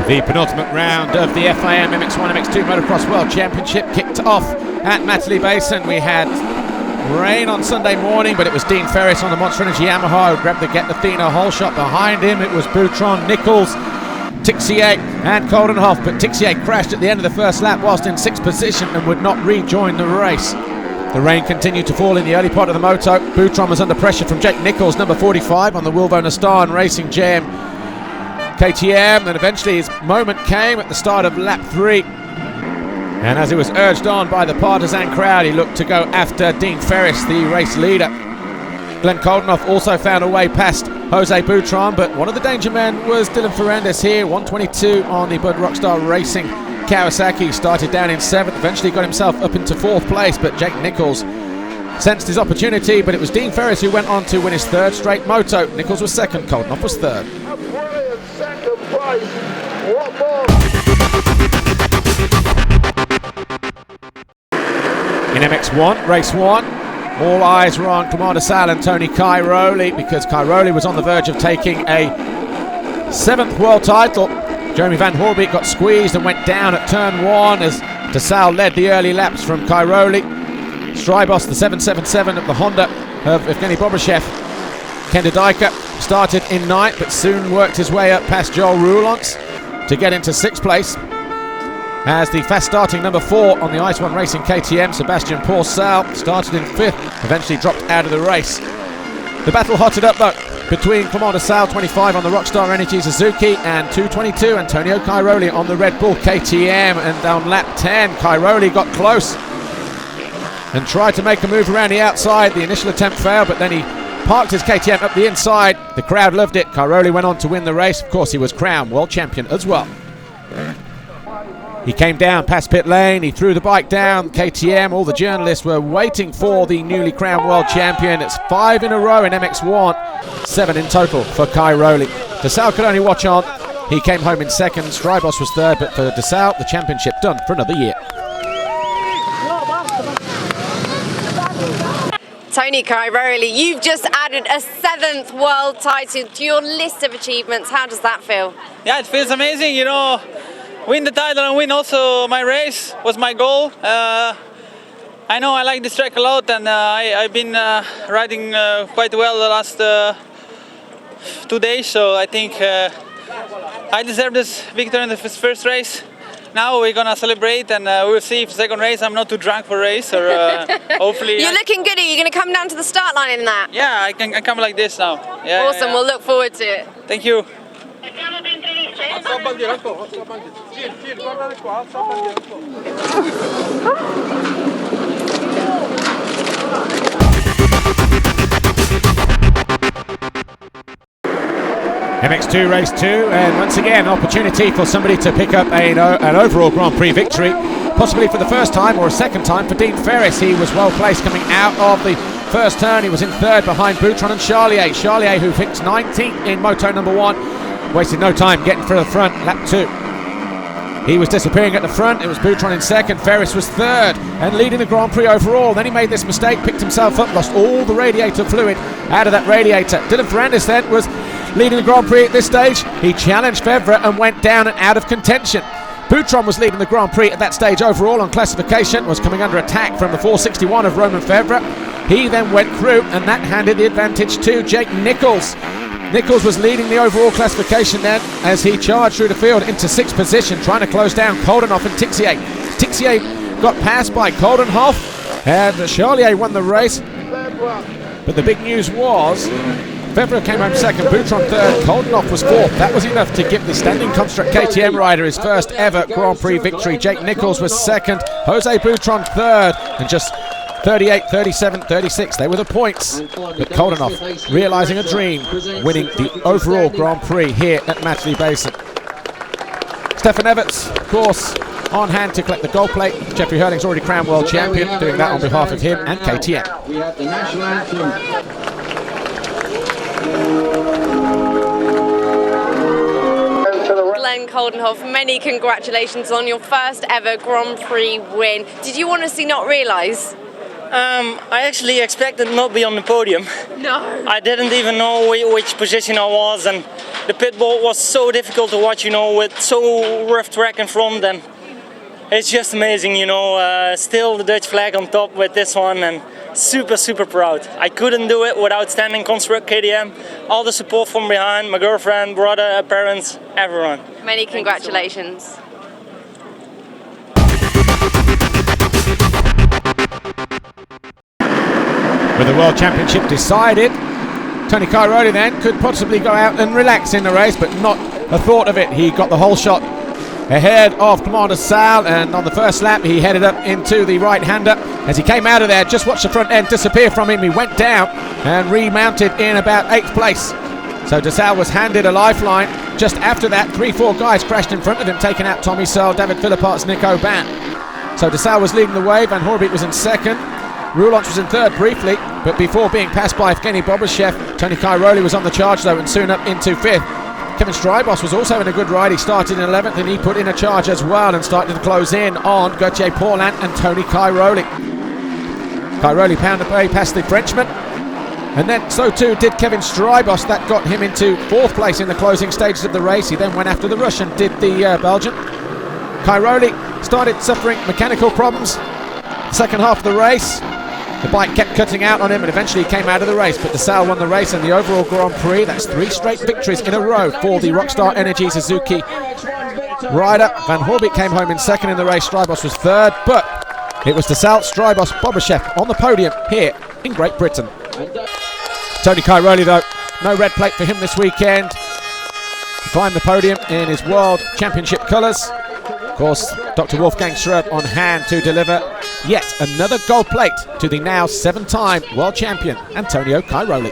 The penultimate round of the FIM MX1 MX2 Motocross World Championship kicked off at Matterley Basin. We had rain on Sunday morning, but it was Dean Ferris on the Monster Energy Yamaha who grabbed the Get Athena whole shot. Behind him it was Boutron, Nicholls, Tixier and Coldenhoff, but Tixier crashed at the end of the first lap whilst in sixth position and would not rejoin the race. The rain continued to fall in the early part of the moto. Boutron was under pressure from Jake Nicholls, number 45 on the Wilvo Nastan Racing JM KTM, and eventually his moment came at the start of lap 3. And as he was urged on by the partisan crowd, he looked to go after Dean Ferris, the race leader. Glenn Coldenhoff also found a way past Jose Boutron, but one of the danger men was Dylan Ferrandis here, 122 on the Bud Rockstar Racing Kawasaki. Started down in 7th, eventually got himself up into 4th place, but Jake Nicholls sensed his opportunity, but it was Dean Ferris who went on to win his 3rd straight moto. Nicholls was 2nd, Coldenhoff was 3rd. A brilliant 2nd place. What more? In MX1 Race 1, all eyes were on Commander Sal and Tony Cairoli, because Cairoli was on the verge of taking a 7th world title. Jeremy Van Horbeek got squeezed and went down at turn 1 as De Sal led the early laps from Cairoli. Strybos, the 777 of the Honda of Evgeny Bobashev. Kenda Dijker started in 9th, but soon worked his way up past Joel Roulants to get into 6th place. As the fast starting number 4 on the Ice One Racing KTM, Sebastian Pourcel, started in 5th, eventually dropped out of the race. The battle hotted up though between Commander Sal, 25 on the Rockstar Energy Suzuki, and 222 Antonio Cairoli on the Red Bull KTM. And on lap 10, Cairoli got close and tried to make a move around the outside. The initial attempt failed, but then he parked his KTM up the inside. The crowd loved it. Cairoli went on to win the race. Of course, he was crowned world champion as well. He came down past pit lane, he threw the bike down, KTM, all the journalists were waiting for the newly crowned world champion. It's 5 in a row in MX1, 7 in total for Cairoli. De Sal could only watch on. He came home in 2nd, Strybos was 3rd, but for De Sal, the championship done for another year. Tony Cairoli, you've just added a 7th world title to your list of achievements. How does that feel? Yeah, it feels amazing, you know. Win the title and win also my race was my goal. I know I like this track a lot, and I've been riding quite well the last 2 days, so I think I deserve this victory in the first race. Now we're gonna celebrate, and we'll see if second race I'm not too drunk for race, or hopefully. You're looking good. Are you gonna come down to the start line in that? Yeah, I come like this now. Yeah, awesome. yeah. We'll look forward to it. Thank you. MX2 Race 2, and once again opportunity for somebody to pick up an overall Grand Prix victory, possibly for the first time or a second time for Dean Ferris. He was well placed coming out of the first turn. He was in 3rd behind Boutron and Charlier. Charlier, who finished 19th in moto number 1, wasted no time getting for the front, lap 2. He was disappearing at the front. It was Boutron in 2nd, Ferris was 3rd and leading the Grand Prix overall. Then he made this mistake, picked himself up, lost all the radiator fluid out of that radiator. Dylan Ferrandis then was leading the Grand Prix at this stage. He challenged Fevre and went down and out of contention. Boutron was leading the Grand Prix at that stage overall on classification, was coming under attack from the 461 of Romain Fevre. He then went through, and that handed the advantage to Jake Nicholls. Nicholls was leading the overall classification then as he charged through the field into 6th position, trying to close down Coldenhoff and Tixier. Tixier got passed by Coldenhoff, and Charlier won the race. But the big news was Fevre came home 2nd, Boutron 3rd, Coldenhoff was 4th. That was enough to give the standing construct KTM rider his first ever Grand Prix victory. Jake Nicholls was 2nd, Jose Boutron 3rd, and just 38, 37, 36, they were the points. But Coldenhoff realising a dream, winning the overall Grand Prix here at Matterley Basin. Stefan Everts, of course, on hand to collect the gold plate. Jeffrey Hurling's already crowned world champion, doing that on behalf of him and KTM. We have the national anthem. Glenn Coldenhoff, many congratulations on your first ever Grand Prix win. Did you honestly not realise? I actually expected not to be on the podium. No. I didn't even know which position I was, and the pit board was so difficult to watch, you know, with so rough track in front, and it's just amazing, you know. Still the Dutch flag on top with this one, and super proud. I couldn't do it without standing Construct KTM, all the support from behind, my girlfriend, brother, parents, everyone. Many congratulations. With the World Championship decided, Tony Cairoli then could possibly go out and relax in the race, but not a thought of it. He got the whole shot ahead of Commander Sal, and on the first lap he headed up into the right-hander. As he came out of there, just watched the front end disappear from him. He went down and remounted in about 8th place. So De Sal was handed a lifeline. Just after that, 3-4 guys crashed in front of him, taking out Tommy Searle, David Philippart's Nico Ban. So De Sal was leading the way, Van Hoorbeek was in second, Roulance was in third briefly, but before being passed by Evgeny Bobashev, Tony Cairoli was on the charge though, and soon up into 5th. Kevin Strybos was also in a good ride. He started in 11th and he put in a charge as well and started to close in on Gauthier Paulin and Tony Cairoli. Cairoli pounded away past the Frenchman, and then so too did Kevin Strybos. That got him into 4th place in the closing stages of the race. He then went after the Russian, did the Belgian. Cairoli started suffering mechanical problems second half of the race. The bike kept cutting out on him and eventually he came out of the race, but De Sal won the race and the overall Grand Prix. That's 3 straight victories in a row for the Rockstar Energy Suzuki rider. Van Hoorbeek came home in second in the race. Strybos was third, but it was De Sal, Strybos, Bobashev on the podium here in Great Britain. Tony Cairoli though, no red plate for him this weekend. He climbed the podium in his World Championship colours. Of course, Dr. Wolfgang Schröd on hand to deliver yet another gold plate to the now 7-time world champion Antonio Cairoli.